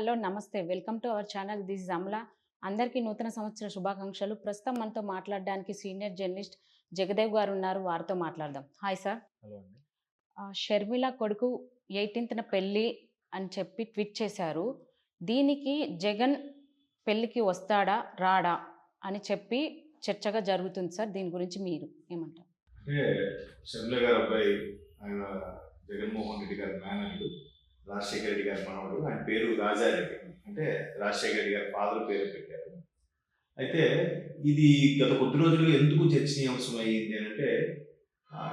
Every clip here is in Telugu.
హలో నమస్తే. Welcome to our channel. This is Amala. అందరికీ నూతన సంవత్సర శుభాకాంక్షలు. ప్రస్తుతం మనతో మాట్లాడడానికి సీనియర్ జర్నలిస్ట్ జగదేవ్ గారు ఉన్నారు. వారితో మాట్లాడదాం. Hi sir. హలో అండి. షర్మిల కొడుకు 18న పెళ్లి అని చెప్పి ట్వీట్ చేశారు. దీనికి జగన్ పెళ్ళికి వస్తాడా? రాడా? అని చెప్పి చర్చగా జరుగుతుంది సార్. దీని గురించి మీరు ఏమంటారు? అంటే షర్మిల గారి అబ్బాయి ఆయన జగన్మోహన్ రెడ్డి గారి మేనల్లుడు, రాజశేఖర రెడ్డి గారి మనవడు. ఆయన పేరు రాజారెడ్డి. అంటే రాజశేఖర రెడ్డి గారి ఫాదర్ పేరు పెట్టారు. అయితే ఇది గత కొద్ది రోజులుగా ఎందుకు చర్చనీయాంశం అయ్యింది అంటే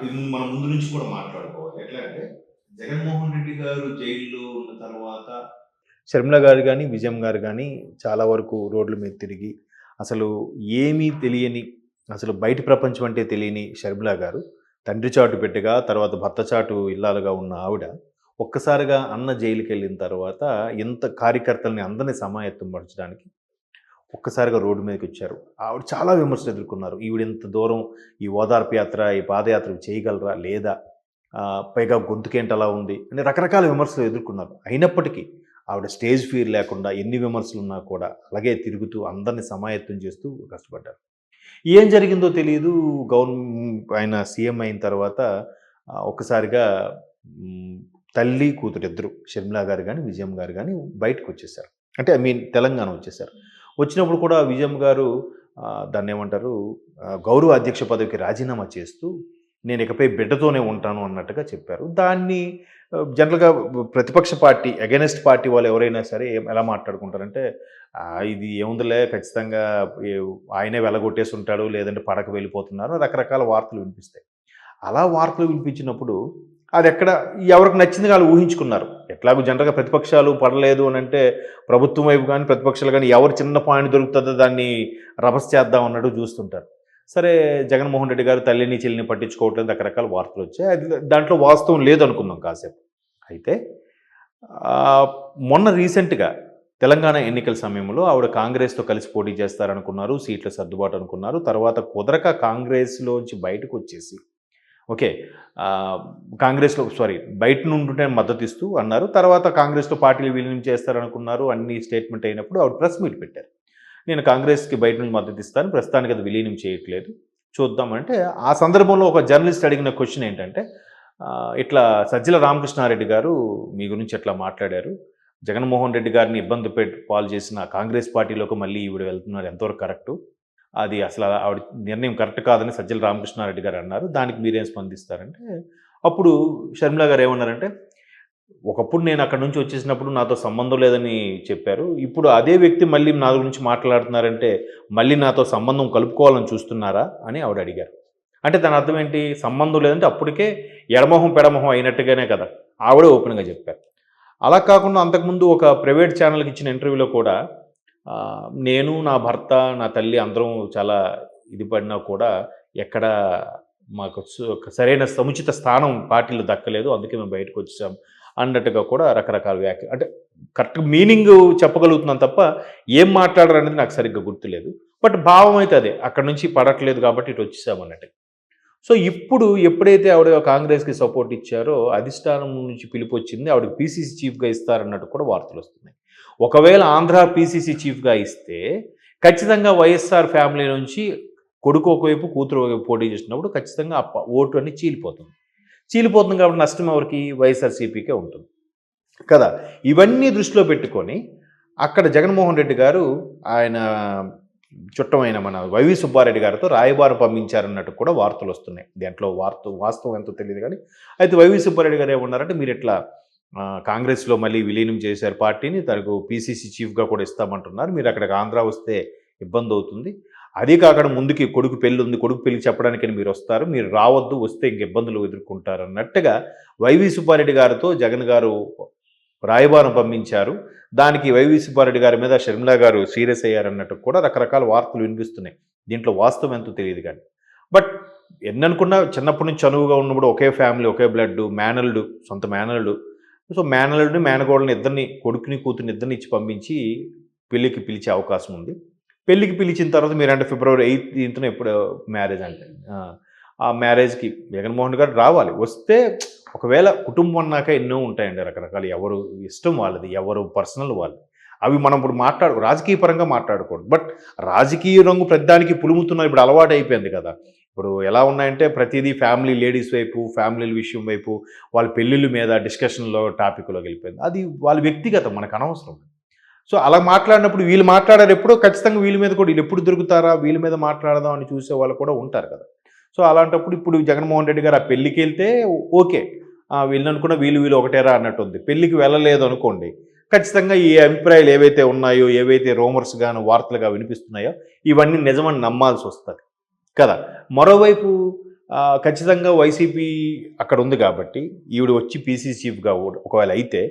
ఇది మనం ముందు నుంచి కూడా మాట్లాడుకోవాలి. ఎట్లా అంటే జగన్మోహన్ రెడ్డి గారు జైల్లో ఉన్న తర్వాత షర్మిల గారు కానీ విజయం గారు కానీ చాలా వరకు రోడ్ల మీద తిరిగి అసలు ఏమీ తెలియని, అసలు బయటి ప్రపంచం అంటే తెలియని షర్మిల గారు తండ్రి చాటు బిడ్డగా, తర్వాత భర్త చాటు ఇల్లాలుగా ఉన్న ఆవిడ ఒక్కసారిగా అన్న జైలుకి వెళ్ళిన తర్వాత ఎంత కార్యకర్తల్ని అందరినీ సమాయత్తం పరచడానికి ఒక్కసారిగా రోడ్డు మీదకి వచ్చారు. ఆవిడ చాలా విమర్శలు ఎదుర్కొన్నారు. ఈవిడ ఇంత దూరం ఈ ఓదార్పు యాత్ర, ఈ పాదయాత్ర చేయగలరా లేదా, పైగా గొంతుకేంటి అలా ఉంది అని రకరకాల విమర్శలు ఎదుర్కొన్నారు. అయినప్పటికీ ఆవిడ స్టేజ్ ఫియర్ లేకుండా ఎన్ని విమర్శలు ఉన్నా కూడా అలాగే తిరుగుతూ అందరినీ సమాయత్తం చేస్తూ కష్టపడ్డారు. ఏం జరిగిందో తెలియదు. ఆయన సీఎం అయిన తర్వాత ఒక్కసారిగా తల్లి కూతురు ఇద్దరు, షర్మిల గారు కానీ విజయం గారు కానీ బయటకు వచ్చేసారు. అంటే తెలంగాణ వచ్చేసారు. వచ్చినప్పుడు కూడా విజయం గారు దాన్ని ఏమంటారు, గౌరవ అధ్యక్ష పదవికి రాజీనామా చేస్తూ నేను ఇకపై బిడ్డతోనే ఉంటాను అన్నట్టుగా చెప్పారు. దాన్ని జనరల్గా ప్రతిపక్ష పార్టీ, అగెనెస్ట్ పార్టీ వాళ్ళు ఎవరైనా సరే ఎలా మాట్లాడుకుంటారంటే ఇది ఏముందిలే, ఖచ్చితంగా ఆయనే వెలగొట్టేసి ఉంటాడు, లేదంటే పడక వెళ్ళిపోతున్నారు, రకరకాల వార్తలు వినిపిస్తాయి. అలా వార్తలు వినిపించినప్పుడు అది ఎక్కడ ఎవరికి నచ్చింది వాళ్ళు ఊహించుకున్నారు. ఎట్లాగో జనరల్గా ప్రతిపక్షాలు పడలేదు అని అంటే ప్రభుత్వం వైపు కానీ ప్రతిపక్షాలు కానీ ఎవరు చిన్న పాయింట్ దొరుకుతుందో దాన్ని రభస్ చేద్దాం అన్నట్టు చూస్తుంటారు. సరే, జగన్మోహన్ రెడ్డి గారు తల్లిని చెల్లిని పట్టించుకోవట్లేదు, రకరకాల వార్తలు వచ్చాయి. అది దాంట్లో వాస్తవం లేదనుకుందాం కాసేపు. అయితే మొన్న రీసెంట్గా తెలంగాణ ఎన్నికల సమయంలో ఆవిడ కాంగ్రెస్తో కలిసి పోటీ చేస్తారనుకున్నారు, సీట్ల సర్దుబాటు అనుకున్నారు. తర్వాత కుదరక కాంగ్రెస్లోంచి బయటకు వచ్చేసి ఓకే కాంగ్రెస్లో బయట నుండి మద్దతు ఇస్తూ అన్నారు. తర్వాత కాంగ్రెస్లో పార్టీలు విలీనం చేస్తారనుకున్నారు. అన్ని స్టేట్మెంట్ అయినప్పుడు ఆవిడ ప్రెస్ మీట్ పెట్టారు. నేను కాంగ్రెస్కి బయట నుంచి మద్దతు ఇస్తాను, ప్రస్తుతానికి అది విలీనం చేయట్లేదు, చూద్దామంటే ఆ సందర్భంలో ఒక జర్నలిస్ట్ అడిగిన క్వశ్చన్ ఏంటంటే ఇట్లా సజ్జల రామకృష్ణారెడ్డి గారు మీ గురించి ఎట్లా మాట్లాడారు, జగన్మోహన్ రెడ్డి గారిని ఇబ్బంది పాలు చేసిన కాంగ్రెస్ పార్టీలోకి మళ్ళీ ఈవిడ వెళ్తున్నారు, ఎంతవరకు కరెక్టు, అది అసలు ఆవిడ నిర్ణయం కరెక్ట్ కాదని సజ్జల రామకృష్ణారెడ్డి గారు అన్నారు, దానికి మీరేం స్పందిస్తారంటే అప్పుడు షర్మిల గారు ఏమన్నారంటే ఒకప్పుడు నేను అక్కడ నుంచి వచ్చేసినప్పుడు నాతో సంబంధం లేదని చెప్పారు, ఇప్పుడు అదే వ్యక్తి మళ్ళీ నా గురించి మాట్లాడుతున్నారంటే మళ్ళీ నాతో సంబంధం కలుపుకోవాలని చూస్తున్నారా అని ఆవిడ అడిగారు. అంటే దాని అర్థం ఏంటి, సంబంధం లేదంటే అప్పటికే ఎడమొహం పెడమొహం అయినట్టుగానే కదా ఆవిడే ఓపెన్గా చెప్పారు. అలా కాకుండా అంతకుముందు ఒక ప్రైవేట్ ఛానల్కి ఇచ్చిన ఇంటర్వ్యూలో కూడా నేను, నా భర్త, నా తల్లి అందరం చాలా ఇది పడినా కూడా ఎక్కడ మాకు సరైన సముచిత స్థానం పార్టీలు దక్కలేదు, అందుకే మేము బయటకు వచ్చేసాం అన్నట్టుగా కూడా రకరకాల వ్యాఖ్యలు. అంటే కరెక్ట్ మీనింగ్ చెప్పగలుగుతున్నాను తప్ప ఏం మాట్లాడరు అనేది నాకు సరిగ్గా గుర్తులేదు. బట్ భావం అయితే అదే, అక్కడ నుంచి పడట్లేదు కాబట్టి ఇటు వచ్చేసామన్నట్టు. సో ఇప్పుడు ఎప్పుడైతే ఆవిడ కాంగ్రెస్కి సపోర్ట్ ఇచ్చారో అధిష్టానం నుంచి పిలుపు వచ్చింది, ఆవిడకి పీసీసీ చీఫ్గా ఇస్తారన్నట్టు కూడా వార్తలు వస్తున్నాయి. ఒకవేళ ఆంధ్ర పీసీసీ చీఫ్గా ఇస్తే ఖచ్చితంగా వైఎస్ఆర్ ఫ్యామిలీ నుంచి కొడుకు ఒకవైపు కూతురు ఒకవైపు పోటీ చేసినప్పుడు ఖచ్చితంగా ఓటు అని చీలిపోతుంది కాబట్టి నష్టం ఎవరికి, వైఎస్ఆర్సీపీకే ఉంటుంది కదా. ఇవన్నీ దృష్టిలో పెట్టుకొని అక్కడ జగన్మోహన్ రెడ్డి గారు ఆయన చుట్టమైన మన వైవి సుబ్బారెడ్డి గారితో రాయబారం పంపించారన్నట్టు కూడా వార్తలు వస్తున్నాయి. దాంట్లో వాస్తవం ఎంతో తెలియదు కానీ అయితే వైవి సుబ్బారెడ్డి గారు ఏమన్నారంటే మీరు ఇట్లా కాంగ్రెస్లో మళ్ళీ విలీనం చేశారు పార్టీని, తనకు పీసీసీ చీఫ్గా కూడా ఇస్తామంటున్నారు, మీరు అక్కడికి ఆంధ్ర వస్తే ఇబ్బంది అవుతుంది, అదే కాకుండా ముందుకి కొడుకు పెళ్ళి ఉంది, కొడుకు పెళ్లి చెప్పడానికని మీరు వస్తారు, మీరు రావద్దు, వస్తే ఇంక ఇబ్బందులు ఎదుర్కొంటారు అన్నట్టుగా వైవి సుబ్బారెడ్డి గారితో జగన్ గారు రాయబారం పంపించారు. దానికి వైవి సుబ్బారెడ్డి గారి మీద షర్మిల గారు సీరియస్ అయ్యారన్నట్టు కూడా రకరకాల వార్తలు వినిపిస్తున్నాయి. దీంట్లో వాస్తవం ఎంతో తెలియదు కానీ బట్ ఎన్ననుకున్నా చిన్నప్పటి నుంచి చనువుగా ఉన్నప్పుడు ఒకే ఫ్యామిలీ, ఒకే బ్లడ్, మేనల్డు, సొంత మేనల్డు. సో మేనల్ని మేనగోళ్ళని ఇద్దరిని, కొడుకుని కూతురిని ఇద్దరిని ఇచ్చి పంపించి పెళ్ళికి పిలిచే అవకాశం ఉంది. పెళ్ళికి పిలిచిన తర్వాత మీరంటే ఫిబ్రవరి 18న ఎప్పుడు మ్యారేజ్ అంటే ఆ మ్యారేజ్కి జగన్మోహన్ గారు రావాలి. వస్తే ఒకవేళ కుటుంబం అన్నాక ఎన్నో ఉంటాయండి రకరకాలు, ఎవరు ఇష్టం వాళ్ళది, ఎవరు పర్సనల్ వాళ్ళది. అవి మనం ఇప్పుడు రాజకీయ పరంగా మాట్లాడకూడదు. బట్ రాజకీయ రంగు ప్రతిదానికి పులుముతున్న ఇప్పుడు అలవాటు అయిపోయింది కదా. ఇప్పుడు ఎలా ఉన్నాయంటే ప్రతిదీ ఫ్యామిలీ లేడీస్ వైపు, ఫ్యామిలీల విషయం వైపు, వాళ్ళ పెళ్ళిళ్ళ మీద డిస్కషన్‌లో టాపిక్‌లోకి వెళ్ళిపోయింది. అది వాళ్ళ వ్యక్తిగతం, మనకు అనవసరం. సో, అలా మాట్లాడినప్పుడు వీళ్ళు మాట్లాడారు ఎప్పుడో ఖచ్చితంగా వీళ్ళ మీద కూడా వీళ్ళెప్పుడు దొరుకుతారా? వీళ్ళ మీద మాట్లాడదాం అని చూసేవాళ్ళు కూడా ఉంటారు కదా. సో, అలాంటప్పుడు ఇప్పుడు జగన్మోహన్ రెడ్డి గారు ఆ పెళ్ళికెళ్తే ఓకే. వీళ్ళనుకున్న వీళ్ళు ఒకటేరా అన్నట్టుంది. పెళ్ళికి వెళ్ళలేదు అనుకోండి, ఖచ్చితంగా ఈ అభిప్రాయాలు ఏవైతే ఉన్నాయో, ఏవైతే రూమర్స్ గాను, వార్తలుగా వినిపిస్తున్నాయో ఇవన్నీ నిజమని నమ్మాల్సొస్తది కదా. మరోవైపు ఖచ్చితంగా వైసీపీ అక్కడ ఉంది కాబట్టి ఈవిడ వచ్చి పీసీసీ చీఫ్‌గా ఒకవేళ అయితే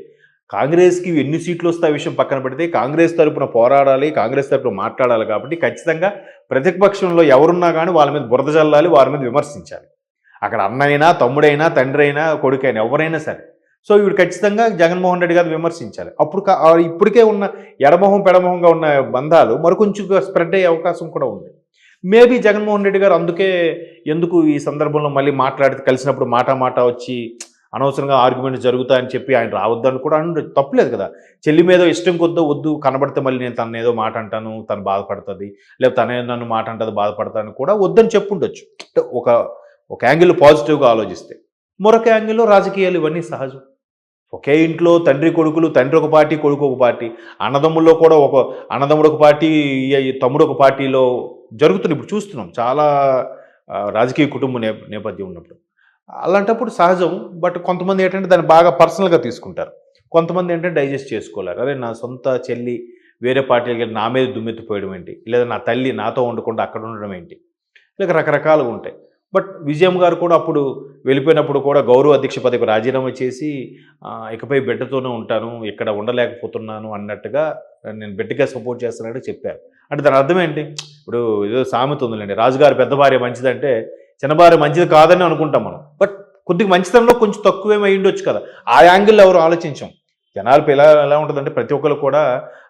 కాంగ్రెస్‌కి ఎన్ని సీట్లు వస్తే ఆ విషయం పక్కన పెడితే కాంగ్రెస్ తరపున పోరాడాలి, కాంగ్రెస్ తరపున మాట్లాడాలి కాబట్టి ఖచ్చితంగా ప్రతిపక్షంలో ఎవరున్నా గానీ వాళ్ళ మీద బురద జల్లాలి, వారి మీద విమర్శించాలి. అక్కడ అన్నయినా, తమ్ముడైనా, తండ్రైనా, కొడుకైనా ఎవరైనా సరే. సో, ఈవిడ ఖచ్చితంగా జగన్మోహన్ రెడ్డి గారిని విమర్శించాలి. అప్పుడు ఇప్పటికే ఉన్న ఎడమొహం, పెడమొహంగా ఉన్న బంధాలు మరికొంచెం స్ప్రెడ్ అయ్యే అవకాశం కూడా ఉంది. మేబీ జగన్మోహన్ రెడ్డి గారు అందుకే ఎందుకు ఈ సందర్భంలో మళ్ళీ కలిసినప్పుడు మాట వచ్చి అనవసరంగా ఆర్గ్యుమెంట్ జరుగుతాయని చెప్పి ఆయన రావద్దని కూడా తప్పులేదు కదా. చెల్లి మీద ఇష్టం కొద్దో వద్దు కనబడితే మళ్ళీ నేను తను ఏదో మాట అంటాను, తను బాధపడుతుంది, లేకపోతే తనే నన్ను మాట అంటుంది బాధపడతాను కూడా వద్దని చెప్పుండొచ్చు. ఒక యాంగిల్లో పాజిటివ్గా ఆలోచిస్తే. మరొక యాంగిల్లో రాజకీయాలు ఇవన్నీ సహజం. ఒకే ఇంట్లో తండ్రి కొడుకులు, తండ్రి ఒక పార్టీ, కొడుకు ఒక పార్టీ, అన్నదమ్ముల్లో కూడా అన్నదమ్ముడు ఒక పార్టీ, తమ్ముడు ఒక పార్టీలో జరుగుతుంది. ఇప్పుడు చూస్తున్నాం చాలా రాజకీయ కుటుంబ నేపథ్యం ఉన్నప్పుడు. అలాంటప్పుడు సహజం. బట్ కొంతమంది ఏంటంటే దాన్ని బాగా పర్సనల్‌గా తీసుకుంటారు. కొంతమంది ఏంటంటే డైజెస్ట్ చేసుకోలేరు. అరే నా సొంత చెల్లి వేరే పార్టీలకి వెళ్ళి నా మీద దుమ్మెత్తిపోయడం ఏంటి? లేదా నా తల్లి నాతో ఉండకుండా అక్కడ ఉండడం ఏంటి? ఇలాగ రకరకాలుగా ఉంటాయి. బట్ విజయం గారు కూడా అప్పుడు వెళ్ళిపోయినప్పుడు కూడా గౌరవ అధ్యక్ష పదవికి రాజీనామా చేసి ఇకపై బిడ్డతోనే ఉంటాను, ఇక్కడ ఉండలేకపోతున్నాను అన్నట్టుగా నేను బిడ్డగా సపోర్ట్ చేస్తానని చెప్పారు. అంటే దాని అర్థం ఏంటి? ఇప్పుడు ఏదో సామెత ఉందిలేండి, రాజుగారి పెద్ద భార్య మంచిదంటే చిన్న భార్య మంచిది కాదని అనుకుంటాం మనం. బట్ కొద్దిగా మంచితనంలో కొంచెం తక్కువేమై ఉండొచ్చు కదా. ఆ యాంగిల్లో ఎవరు ఆలోచించాం. జనాలకి ఎలా ఉంటుందంటే ప్రతి ఒక్కరు కూడా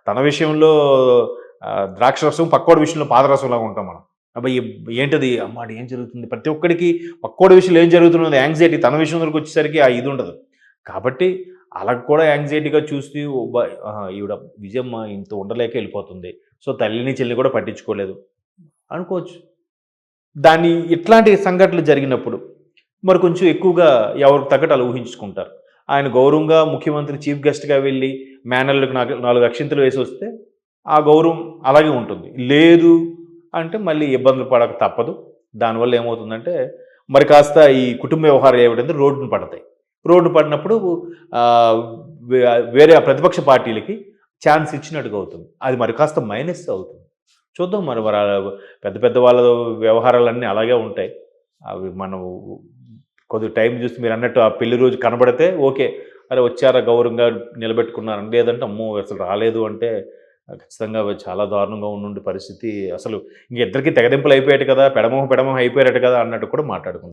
తన విషయంలో ద్రాక్షరసం, పక్కోడి విషయంలో పాదరసంలాగా ఉంటాం మనం. అబ్బాయి ఏంటది అమ్మాడు ఏం జరుగుతుంది, ప్రతి ఒక్కడికి పక్కోడి విషయంలో ఏం జరుగుతున్నది యాంగ్జైటీ, తన విషయంలోకి వచ్చేసరికి ఆ ఇది ఉండదు. కాబట్టి అలా కూడా యాంగ్జైటీగా చూసి ఈవిడ విజయమ్మ ఇంత ఉండలేక వెళ్ళిపోతుంది, సో తల్లిని చెల్లి కూడా పట్టించుకోలేదు అనుకోవచ్చు. దాన్ని ఇట్లాంటి సంఘటనలు జరిగినప్పుడు మరి కొంచెం ఎక్కువగా ఎవరికి తగ్గట్టు అలా ఊహించుకుంటారు. ఆయన గౌరవంగా ముఖ్యమంత్రి చీఫ్ గెస్ట్గా వెళ్ళి మేనర్లకు 4 అక్షింతలు వేసి వస్తే ఆ గౌరవం అలాగే ఉంటుంది. లేదు అంటే మళ్ళీ ఇబ్బందులు పడక తప్పదు. దానివల్ల ఏమవుతుందంటే మరి కాస్త ఈ కుటుంబ వ్యవహారాలు ఏమిటంటే రోడ్డున పడతాయి. రోడ్డు పడినప్పుడు వేరే ప్రతిపక్ష పార్టీలకి ఛాన్స్ ఇచ్చినట్టుగా అవుతుంది. అది మరి కాస్త మైనస్ అవుతుంది. చూద్దాం మరి పెద్ద పెద్ద వాళ్ళ వ్యవహారాలన్నీ అలాగే ఉంటాయి. అవి మనం కొద్దిగా టైం చూసి మీరు అన్నట్టు ఆ పెళ్లి రోజు కనబడితే ఓకే, అరే వచ్చారా గౌరవంగా నిలబెట్టుకున్నారు, లేదంటే అమ్మో అసలు రాలేదు అంటే ఖచ్చితంగా చాలా దారుణంగా ఉండే పరిస్థితి. అసలు ఇంక ఇద్దరికి తెగదింపులు అయిపోయాడు కదా, పెడమొహం అయిపోయారట కదా అన్నట్టు కూడా మాట్లాడుకుంటాం.